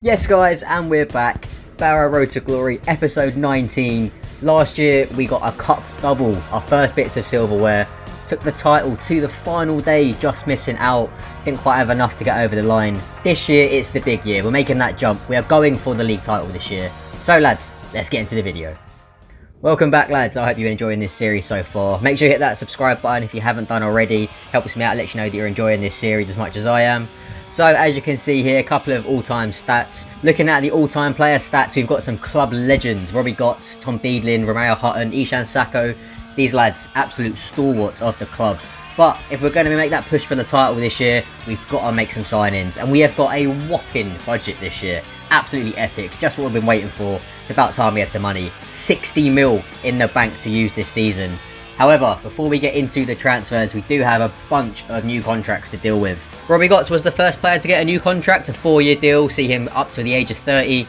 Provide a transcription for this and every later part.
Yes guys, and we're back. Barrow Road to Glory, episode 19. Last year we got a cup double, our first bits of silverware. Took the title to the final day, just missing out. Didn't quite have enough to get over the line. This year it's the big year, we're making that jump. We are going for the league title this year. So lads, let's get into the video. Welcome back lads, I hope you're enjoying this series so far. Make sure you hit that subscribe button if you haven't done already. Helps me out, lets you know that you're enjoying this series as much as I am. So as you can see here, a couple of all-time stats. Looking at the all-time player stats, we've got some club legends. Robbie Gotts, Tom Beedlin, Romeo Hutton, Ishan Sako. These lads, absolute stalwarts of the club. But if we're going to make that push for the title this year, we've got to make some signings. And we have got a whopping budget this year. Absolutely epic, just what we've been waiting for. It's about time we had some money. 60 mil in the bank to use this season. However, before we get into the transfers, we do have a bunch of new contracts to deal with. Robbie Gotts was the first player to get a new contract, a 4-year deal, see him up to the age of 30.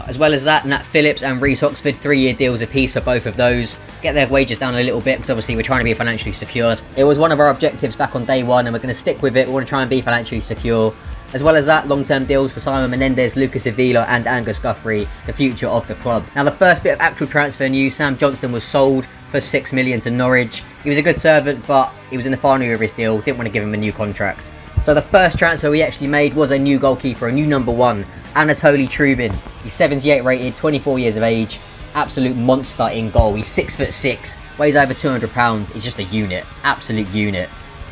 As well as that, Nat Phillips and Reece Oxford, 3-year deals apiece for both of those. Get their wages down a little bit, because obviously we're trying to be financially secure. It was one of our objectives back on day one, and we're going to stick with it. We want to try and be financially secure. As well as that, long-term deals for Simon Menendez, Lucas Avila and Angus Guthrie, the future of the club. Now the first bit of actual transfer news, Sam Johnston was sold for $6 million to Norwich. He was a good servant, but he was in the final year of his deal, didn't want to give him a new contract. So the first transfer we actually made was a new goalkeeper, a new number one, Anatoly Trubin. He's 78 rated, 24 years of age, absolute monster in goal. He's 6'6", weighs over 200 pounds, he's just a unit, absolute unit.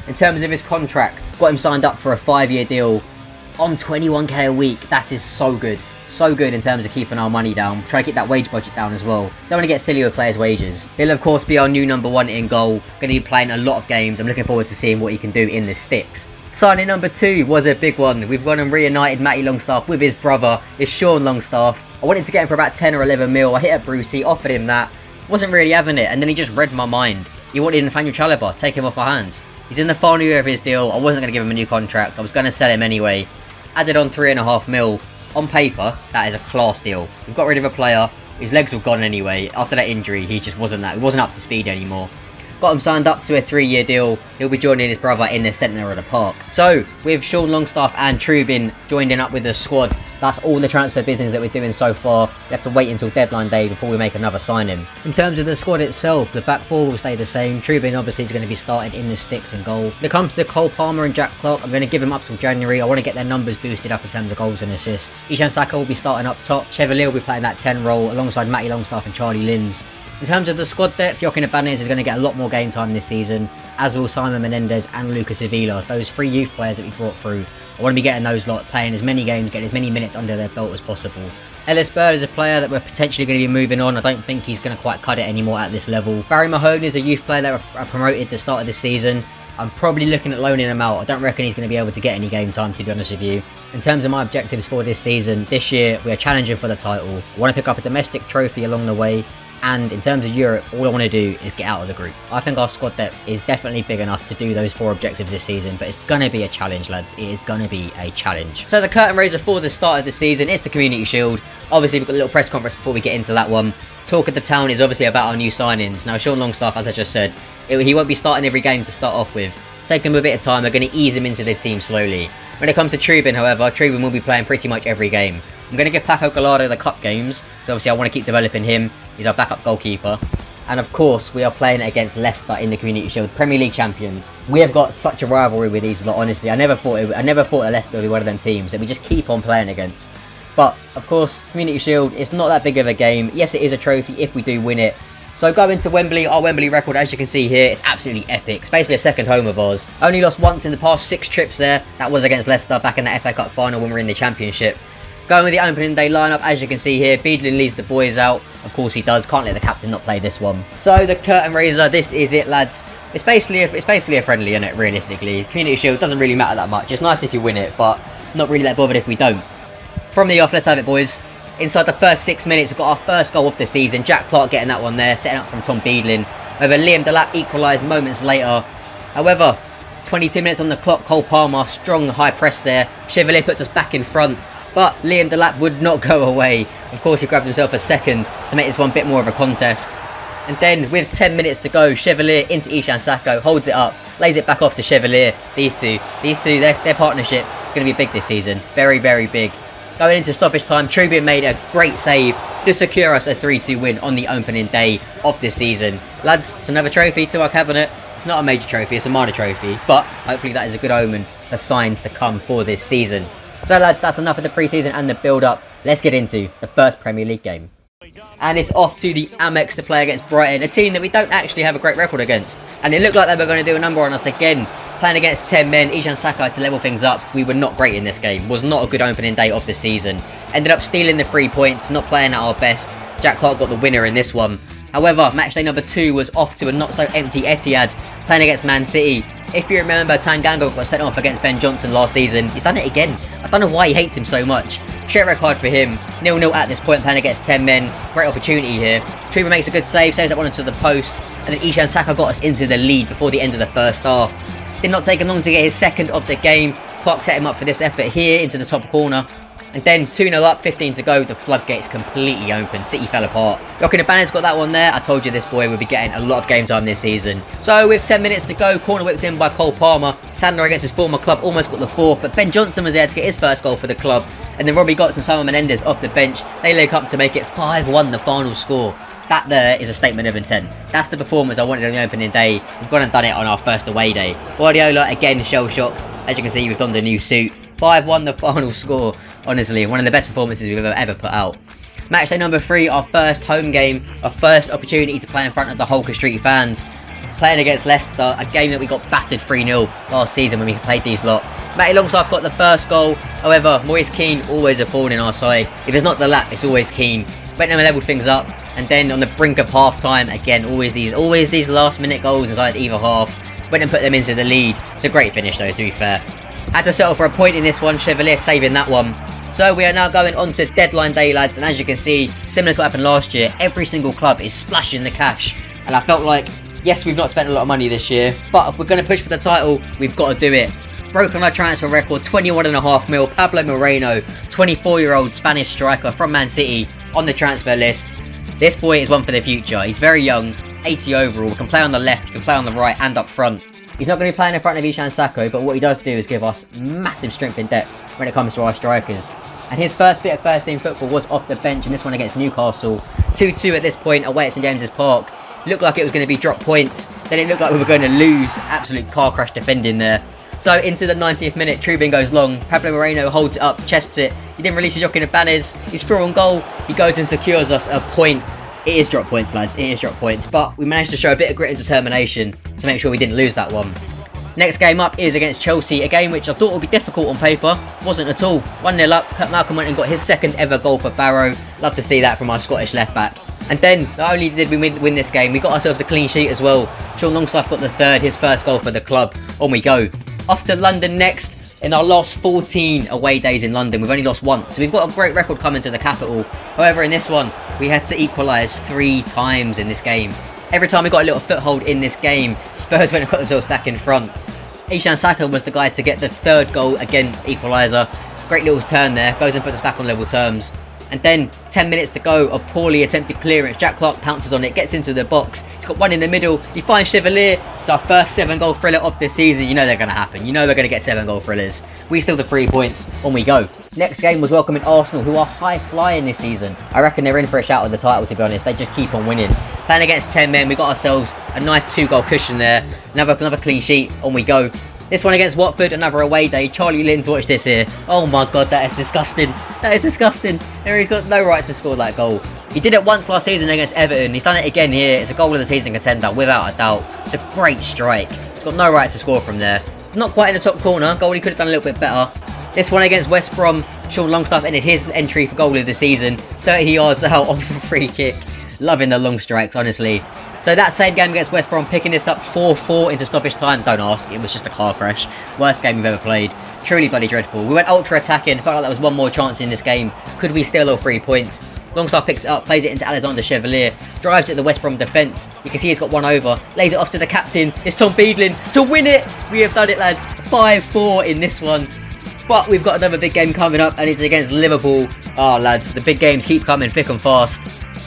In terms of his contract, got him signed up for a 5-year deal on 21k a week. That is so good. So good in terms of keeping our money down. Try to keep that wage budget down as well. Don't want to get silly with players' wages. He'll of course be our new number one in goal. Going to be playing a lot of games. I'm looking forward to seeing what he can do in the sticks. Signing number 2 was a big one. We've gone and reunited Matty Longstaff with his brother, is Sean Longstaff. I wanted to get him for about 10 or 11 mil. I hit up Brucey, offered him that. Wasn't really having it, and then he just read my mind. He wanted Nathaniel Chalobah, take him off our hands. He's in the final year of his deal. I wasn't going to give him a new contract. I was going to sell him anyway. Added on 3.5 mil. On paper, that is a class deal. We've got rid of a player. His legs were gone anyway. After that injury, he just wasn't up to speed anymore. Got him signed up to a 3-year deal. He'll be joining his brother in the centre of the park. So, with Sean Longstaff and Trubin joining up with the squad, that's all the transfer business that we're doing so far. We have to wait until deadline day before we make another signing. In terms of the squad itself, the back four will stay the same. Trubin obviously is going to be started in the sticks and goal. When it comes to Cole Palmer and Jack Clark, I'm going to give them up till January. I want to get their numbers boosted up in terms of goals and assists. Ishan Sako will be starting up top. Chevalier will be playing that 10 role alongside Matty Longstaff and Charlie Lins. In terms of the squad depth, Joaquin Ibanez is going to get a lot more game time this season, as will Simon Menendez and Lucas Avila, those 3 youth players that we brought through. I want to be getting those lot playing as many games, getting as many minutes under their belt as possible. Ellis Bird is a player that we're potentially going to be moving on. I don't think he's going to quite cut it anymore at this level. Barry Mahone is a youth player that I promoted at the start of this season. I'm probably looking at loaning him out. I don't reckon he's going to be able to get any game time, to be honest with you. In terms of my objectives for this season, this year we are challenging for the title. I want to pick up a domestic trophy along the way. And in terms of Europe, all I want to do is get out of the group. I think our squad depth is definitely big enough to do those 4 objectives this season, but it's going to be a challenge, lads. It is going to be a challenge. So the curtain raiser for the start of the season is the Community Shield. Obviously, we've got a little press conference before we get into that one. Talk of the town is obviously about our new signings. Now, Sean Longstaff, as I just said, he won't be starting every game to start off with. Take him a bit of time. We're going to ease him into the team slowly. When it comes to Trubin, however, Trubin will be playing pretty much every game. I'm going to give Paco Gallardo the cup games, so obviously I want to keep developing him. He's our backup goalkeeper. And of course, we are playing against Leicester in the Community Shield, Premier League champions. We have got such a rivalry with these lot, honestly. I never thought that Leicester would be one of them teams that we just keep on playing against. But, of course, Community Shield, it's not that big of a game. Yes, it is a trophy if we do win it. So going to Wembley, our Wembley record, as you can see here, it's absolutely epic. It's basically a second home of ours. Only lost once in the past 6 trips there. That was against Leicester back in the FA Cup final when we were in the Championship. Going with the opening day lineup, as you can see here, Beedlin leads the boys out. Of course he does, can't let the captain not play this one. So the curtain raiser, this is it lads. It's basically a friendly, isn't it, realistically. Community Shield doesn't really matter that much. It's nice if you win it, but not really that bothered if we don't. From the off, let's have it boys. Inside the first 6 minutes, we've got our first goal of the season. Jack Clark getting that one there, setting up from Tom Beedlin. Over Liam Delap equalised moments later. However, 22 minutes on the clock, Cole Palmer, strong high press there. Chevalier puts us back in front. But Liam Delap would not go away. Of course, he grabbed himself a second to make this one a bit more of a contest. And then, with 10 minutes to go, Chevalier into Ishan Sako, holds it up, lays it back off to Chevalier. These two, their partnership is going to be big this season. Very, very big. Going into stoppage time, Trubin made a great save to secure us a 3-2 win on the opening day of this season. Lads, it's another trophy to our cabinet. It's not a major trophy, it's a minor trophy, but hopefully that is a good omen for signs to come for this season. So lads, that's enough of the pre-season and the build-up. Let's get into the first Premier League game. And it's off to the Amex to play against Brighton, a team that we don't actually have a great record against. And it looked like they were going to do a number on us again. Playing against 10 men, Ishan Saka to level things up. We were not great in this game. Was not a good opening day of the season. Ended up stealing the 3 points, not playing at our best. Jack Clark got the winner in this one. However, matchday number 2 was off to a not so empty Etihad, playing against Man City. If you remember, Tanganga got sent off against Ben Johnson last season. He's done it again. I don't know why he hates him so much. Straight red card for him. 0-0 at this point, playing against 10 men. Great opportunity here. Trubin makes a good save, saves that one into the post. And then Ishan Saka got us into the lead before the end of the first half. Did not take him long to get his second of the game. Clark set him up for this effort here into the top corner. And then 2-0 up, 15 to go, the floodgates completely open. City fell apart. Joaquin Ibanez got that one there. I told you this boy would be getting a lot of game time this season. So with 10 minutes to go, corner whipped in by Cole Palmer. Sandler against his former club almost got the 4th, but Ben Johnson was there to get his first goal for the club. And then Robbie Gotts and Simon Menendez off the bench. They link up to make it 5-1 the final score. That there is a statement of intent. That's the performance I wanted on the opening day. We've gone and done it on our first away day. Guardiola again shell-shocked. As you can see, we've donned the new suit. 5-1 the final score. Honestly, one of the best performances we've ever put out. Matchday number 3, our first home game, our first opportunity to play in front of the Holker Street fans. Playing against Leicester, a game that we got battered 3-0 last season when we played these lot. Matty Longstaff got the first goal. However, Moise Keane always a thorn in our side. If it's not the lap, it's always Keane. Went and levelled things up. And then on the brink of half time, again, always these last minute goals inside either half. Went and put them into the lead. It's a great finish though, to be fair. Had to settle for a point in this one, Chevalier saving that one. So we are now going on to deadline day, lads, and as you can see, similar to what happened last year, every single club is splashing the cash. And I felt like, yes, we've not spent a lot of money this year, but if we're going to push for the title, we've got to do it. Broken our transfer record, 21.5 mil, Pablo Moreno, 24-year-old Spanish striker from Man City, on the transfer list. This boy is one for the future. He's very young, 80 overall, can play on the left, can play on the right and up front. He's not going to be playing in front of Ishan Saka, but what he does do is give us massive strength in depth when it comes to our strikers. And his first bit of first team football was off the bench in this one against Newcastle. 2-2 at this point away at St James's Park. Looked like it was going to be drop points. Then it looked like we were going to lose. Absolute car crash defending there. So into the 90th minute, Trubin goes long. Pablo Moreno holds it up, chests it. He didn't release his Joaquin Ibanez. He's through on goal. He goes and secures us a point. It is drop points, lads. It is drop points. But we managed to show a bit of grit and determination to make sure we didn't lose that one. Next game up is against Chelsea, a game which I thought would be difficult on paper. Wasn't at all. 1-0 up, Kurt Malcolm went and got his second ever goal for Barrow. Love to see that from our Scottish left back. And then, not only did we win this game, we got ourselves a clean sheet as well. Sean Longstaff got the third, his first goal for the club. On we go. Off to London next. In our last 14 away days in London, we've only lost once. So we've got a great record coming to the capital. However, in this one, we had to equalise 3 times in this game. Every time we got a little foothold in this game, Spurs went and got themselves back in front. Ishan Saka was the guy to get the third goal, again, equaliser. Great little turn there, goes and puts us back on level terms. And then 10 minutes to go, a poorly attempted clearance. Jack Clark pounces on it, gets into the box. He's got one in the middle. He finds Chevalier. It's our first 7-goal thriller of this season. You know they're going to happen. You know we're going to get 7-goal thrillers. We steal the 3 points. On we go. Next game was welcoming Arsenal, who are high-flying this season. I reckon they're in for a shout at the title, to be honest. They just keep on winning. Playing against 10 men, we got ourselves a nice 2-goal cushion there. Another clean sheet. On we go. This one against Watford, another away day. Charlie Lynn's watched this here. Oh my god, that is disgusting. That is disgusting. He's got no right to score that goal. He did it once last season against Everton. He's done it again here. It's a goal of the season contender, without a doubt. It's a great strike. He's got no right to score from there. Not quite in the top corner. Goal he could have done a little bit better. This one against West Brom. Sean Longstaff ended his entry for goal of the season. 30 yards out off a free kick. Loving the long strikes, honestly. So that same game against West Brom, picking this up 4-4 into stoppage time. Don't ask, it was just a car crash. Worst game we've ever played. Truly bloody dreadful. We went ultra attacking, felt like there was one more chance in this game. Could we steal all 3 points? Longstaff picks it up, plays it into Alexander Chevalier, drives it at the West Brom defence. You can see he's got one over, lays it off to the captain. It's Tom Beadlin to win it. We have done it, lads. 5-4 in this one. But we've got another big game coming up, and it's against Liverpool. Oh, lads, the big games keep coming thick and fast.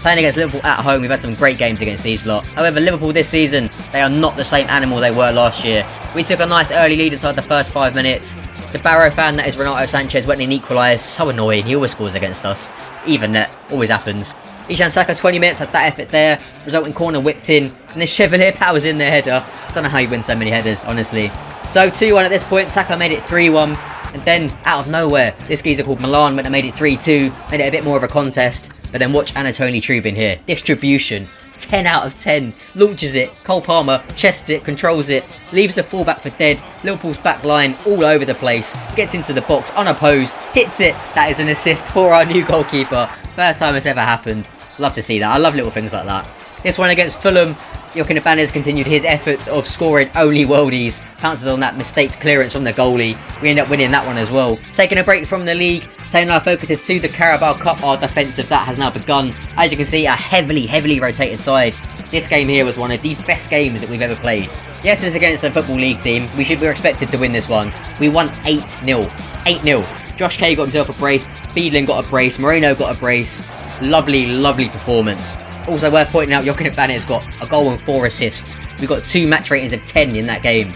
Playing against Liverpool at home, we've had some great games against these lot. However, Liverpool this season, they are not the same animal they were last year. We took a nice early lead inside the first 5 minutes. The Barrow fan that is Renato Sanchez went in equalised. So annoying. He always scores against us. Even net. Always happens. Ishan Saka, 20 minutes, had that effort there. Resulting corner whipped in. And then Chevalier powers in their header. Don't know how he wins so many headers, honestly. So 2-1 at this point. Saka made it 3-1. And then, out of nowhere, this geezer called Milan went and made it 3-2. Made it a bit more of a contest. But then watch Anatoly Trubin here. Distribution. 10 out of 10. Launches it. Cole Palmer chests it, controls it. Leaves the fullback for dead. Liverpool's back line all over the place. Gets into the box unopposed. Hits it. That is an assist for our new goalkeeper. First time it's ever happened. Love to see that. I love little things like that. This one against Fulham. Joaquin Ibanez continued his efforts of scoring only worldies. Pounces on that mistaked clearance from the goalie. We end up winning that one as well. Taking a break from the league. Turning our focuses to the Carabao Cup. Our defensive that has now begun. As you can see, a heavily rotated side. This game here was one of the best games that we've ever played. Yes, it's against the Football League team. We were expected to win this one. We won 8-0. 8-0. Josh Kay got himself a brace. Beedlin got a brace. Moreno got a brace. Lovely performance. Also worth pointing out, Joaquin Ibanez got a goal and 4 assists. We got 2 match ratings of 10 in that game.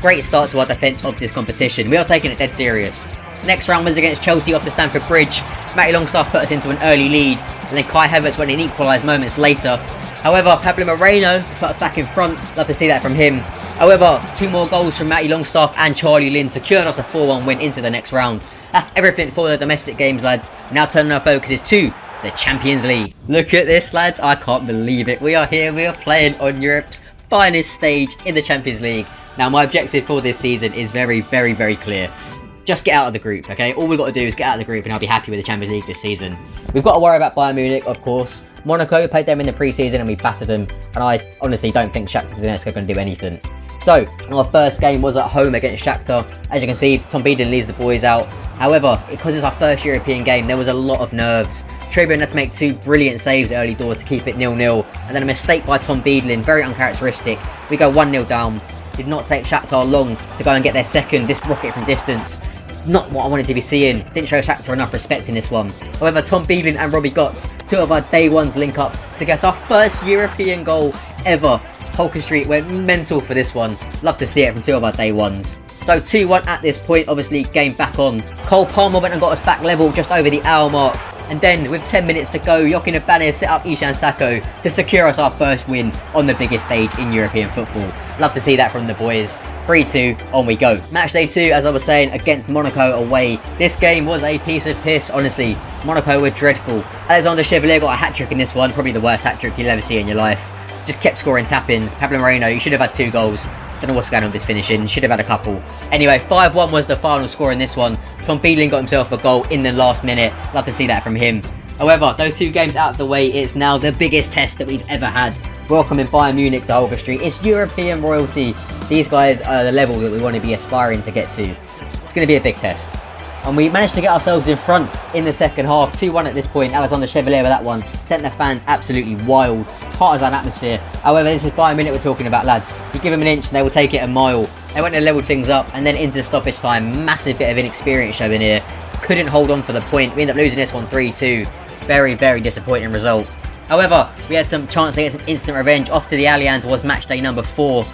Great start to our defence of this competition. We are taking it dead serious. Next round was against Chelsea off the Stamford Bridge. Matty Longstaff put us into an early lead, and then Kai Havertz went in equalised moments later. However, Pablo Moreno put us back in front. Love to see that from him. However, 2 more goals from Matty Longstaff and Charlie Lynn secured us a 4-1 win into the next round. That's everything for the domestic games, lads. Now turning our focuses to the Champions League. Look at this, lads. I can't believe it. We are here. We are playing on Europe's finest stage in the Champions League. Now, my objective for this season is very clear. Just get out of the group, okay? All we've got to do is get out of the group and I'll be happy with the Champions League this season. We've got to worry about Bayern Munich, of course. Monaco, we played them in the pre-season and we battered them. And I honestly don't think Shakhtar Donetsk are going to do anything. So, our first game was at home against Shakhtar. As you can see, Tom Beedlin leads the boys out. However, because it's our first European game, there was a lot of nerves. Trubin had to make 2 brilliant saves early doors to keep it 0-0. And then a mistake by Tom Beedlin, very uncharacteristic. We go 1-0 down. Did not take Shakhtar long to go and get their second. This rocket from distance. Not what I wanted to be seeing. Didn't show Shakhtar enough respect in this one. However, Tom Beedlin and Robbie Gotts, 2 of our day ones, link up to get our first European goal ever. Holken Street went mental for this one. Love to see it from 2 of our day ones. So 2-1 at this point, obviously game back on. Cole Palmer went and got us back level just over the hour mark. And then with 10 minutes to go, Joaquin Ibanez set up Ishan Saka to secure us our first win on the biggest stage in European football. Love to see that from the boys. 3-2, on we go. Matchday 2, as I was saying, against Monaco away. This game was a piece of piss, honestly. Monaco were dreadful. Alexander Chevalier got a hat-trick in this one, probably the worst hat-trick you'll ever see in your life. Just kept scoring tap-ins. Pablo Moreno, you should have had 2 goals. Don't know what's going on with this finishing. Should have had a couple. Anyway, 5-1 was the final score in this one. Tom Beedlin got himself a goal in the last minute. Love to see that from him. However, those 2 games out of the way, it's now the biggest test that we've ever had. Welcoming Bayern Munich to Holger Street. It's European royalty. These guys are the level that we want to be aspiring to get to. It's going to be a big test. And we managed to get ourselves in front in the second half. 2-1 at this point. Alexander Chevalier with that one. Sent the fans absolutely wild. Partisan atmosphere. However, this is Bayern Munich we're talking about, lads. You give them an inch and they will take it a mile. They went and leveled things up. And then into stoppage time. Massive bit of inexperience showing here. Couldn't hold on for the point. We ended up losing this one 3-2. Very disappointing result. However, we had some chance to get some instant revenge. Off to the Allianz was match day number 4.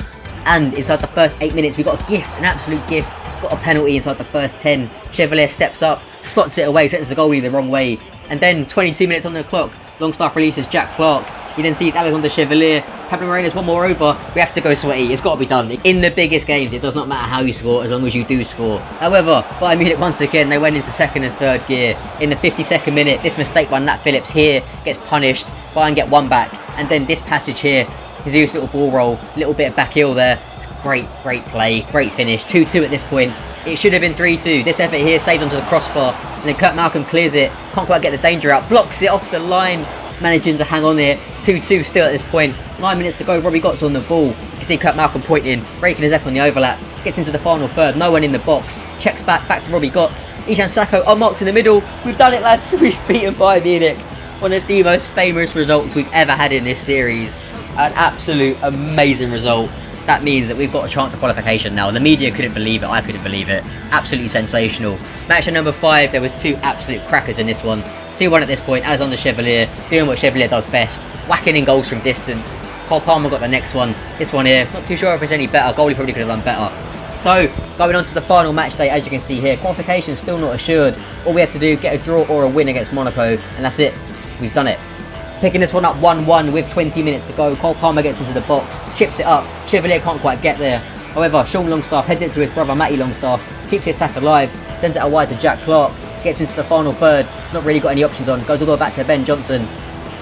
And inside the first 8 minutes, we got a gift. An absolute gift. Got a penalty inside the first 10. Chevalier steps up, slots it away, sends the goalie the wrong way. And then 22 minutes on the clock, Longstaff releases Jack Clark. He then sees Alexander Chevalier. Pablo Moreno's one more over. We have to go sweaty. It's got to be done. In the biggest games, it does not matter how you score as long as you do score. However, Bayern Munich once again, they went into second and third gear. In the 52nd minute, this mistake by Nat Phillips here gets punished. Bayern get 1 back. And then this passage here, Jesus little ball roll, little bit of back heel there. Great play, great finish. 2-2 at this point. It should have been 3-2. This effort here saves onto the crossbar. And then Kurt Malcolm clears it. Can't quite get the danger out. Blocks it off the line. Managing to hang on there. 2-2 still at this point. 9 minutes to go. Robbie Gotts on the ball. You can see Kurt Malcolm pointing. Breaking his neck on the overlap. Gets into the final third. No one in the box. Checks back to Robbie Gotts. Ishan Saka unmarked in the middle. We've done it, lads. We've beaten Bayern Munich. One of the most famous results we've ever had in this series. An absolute amazing result. That means that we've got a chance of qualification now. The media couldn't believe it. I couldn't believe it. Absolutely sensational. Match number 5. There was 2 absolute crackers in this one. 2-1 at this point. Alexander Chevalier doing what Chevalier does best. Whacking in goals from distance. Cole Palmer got the next one. This one here, not too sure if it's any better. Goalie probably could have done better. So, going on to the final match day, as you can see here, qualification is still not assured. All we have to do, get a draw or a win against Monaco, and that's it. We've done it. Picking this one up 1-1 with 20 minutes to go. Cole Palmer gets into the box, chips it up. Chevalier can't quite get there. However, Sean Longstaff heads it to his brother Matty Longstaff, keeps the attack alive, sends it out wide to Jack Clark, gets into the final third, not really got any options on, goes all the way back to Ben Johnson,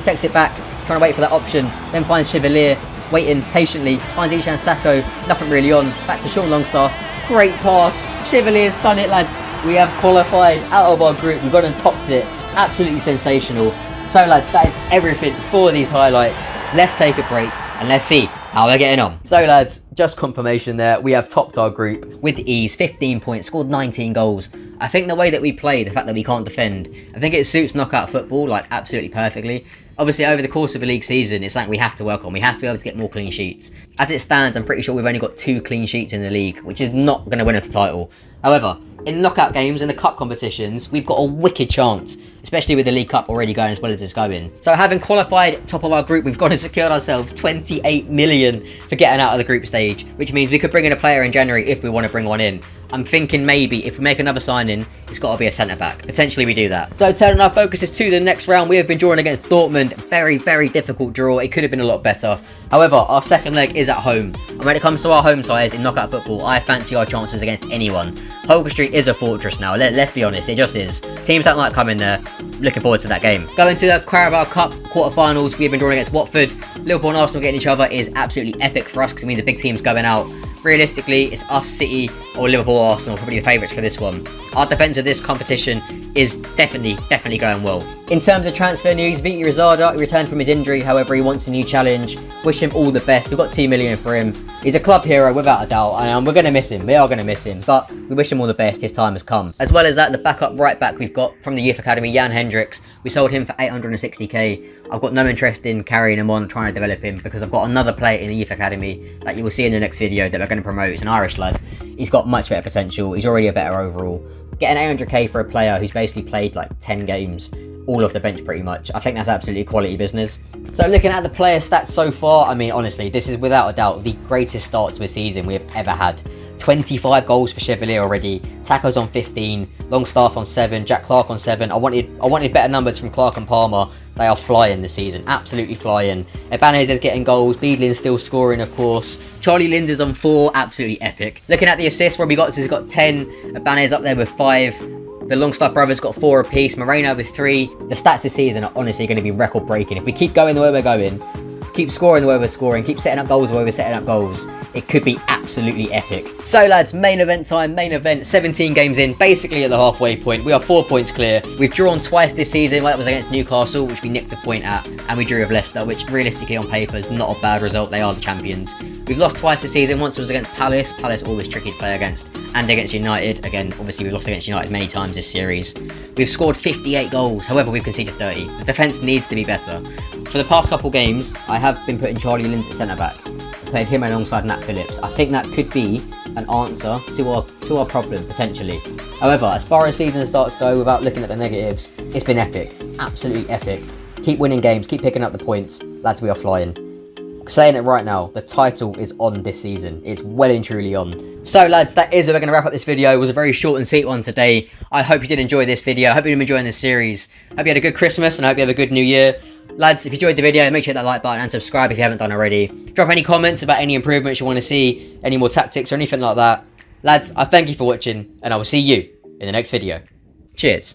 takes it back, trying to wait for that option, then finds Chevalier, waiting patiently, finds Ishan Sacco, nothing really on, back to Sean Longstaff, great pass, Chevalier's done it, lads. We have qualified out of our group, we've gone and topped it, absolutely sensational. So lads, that is everything for these highlights. Let's take a break and let's see how we're getting on. So lads, just confirmation there, we have topped our group with ease, 15 points, scored 19 goals. I think the way that we play, the fact that we can't defend, I think it suits knockout football like absolutely perfectly. Obviously over the course of a league season, it's something we have to work on. We have to be able to get more clean sheets. As it stands, I'm pretty sure we've only got 2 clean sheets in the league, which is not going to win us the title. However, in knockout games, in the cup competitions, we've got a wicked chance, especially with the League Cup already going as well as it's going. So having qualified top of our group, we've gone and secured ourselves 28 million for getting out of the group stage, which means we could bring in a player in January if we want to bring one in. I'm thinking maybe if we make another signing, it's got to be a centre-back. Potentially we do that. So turning our focuses to the next round, we have been drawing against Dortmund. Very, very difficult draw. It could have been a lot better. However, our second leg is at home. And when it comes to our home ties in knockout football, I fancy our chances against anyone. Holger Street is a fortress now. Let's be honest, it just is. Teams don't like coming there. Looking forward to that game. Going to the Carabao Cup quarterfinals, we have been drawing against Watford. Liverpool and Arsenal getting each other is absolutely epic for us because it means the big team's going out. Realistically, it's us, City, or Liverpool or Arsenal, probably the favourites for this one. Our defence of this competition is definitely going well. In terms of transfer news, Viti Rizada returned from his injury, however he wants a new challenge. Wish him all the best, we've got 2 million for him. He's a club hero without a doubt, and we're going to miss him, we are going to miss him, but we wish him all the best, his time has come. As well as that, the backup right back we've got from the youth academy, Jan Hendricks, we sold him for 860k. I've got no interest in carrying him on, trying to develop him, because I've got another player in the youth academy that you will see in the next video that we're going to promote. It's an Irish lad. He's got much better potential, he's already a better overall. Getting 800k for a player who's basically played like 10 games, all off the bench pretty much, I think that's absolutely quality business. So looking at the player stats so far, I mean honestly, this is without a doubt the greatest start to a season we have ever had. 25 goals for Chevalier already, Sacco's on 15, Longstaff on 7, Jack Clark on 7. I wanted better numbers from Clark and Palmer. They are flying this season, absolutely flying. Ibanez is getting goals, Beedlin's still scoring of course. Charlie Linds is on 4, absolutely epic. Looking at the assists, Robbie Gotts has got 10, Ibanez up there with 5. The Longstaff brothers got 4 apiece, Moreno with 3. The stats this season are honestly going to be record breaking. If we keep going the way we're going, keep scoring the way we're scoring, keep setting up goals the way we're setting up goals, it could be absolutely epic. So lads, main event time, main event, 17 games in, basically at the halfway point. We are 4 points clear. We've drawn twice this season. Well, that was against Newcastle, which we nicked a point at, and we drew with Leicester, which realistically on paper is not a bad result. They are the champions. We've lost twice this season. Once was against Palace. Palace always tricky to play against. And against United. Again, obviously we've lost against United many times this series. We've scored 58 goals. However, we've conceded 30. The defence needs to be better. For the past couple games, I have been putting Charlie Linds at centre-back. I played him alongside Nat Phillips. I think that could be an answer to our problem, potentially. However, as far as season starts go, without looking at the negatives, it's been epic. Absolutely epic. Keep winning games, keep picking up the points. Lads, we are flying. Saying it right now, the title is on this season. It's well and truly on. So lads, that is where we're going to wrap up this video. It was a very short and sweet one today. I hope you did enjoy this video. I hope you've been enjoying this series. I hope you had a good Christmas and I hope you have a good new year. Lads, if you enjoyed the video, make sure you hit that like button and subscribe if you haven't done already. Drop any comments about any improvements you want to see, any more tactics or anything like that. Lads, I thank you for watching and I will see you in the next video. Cheers.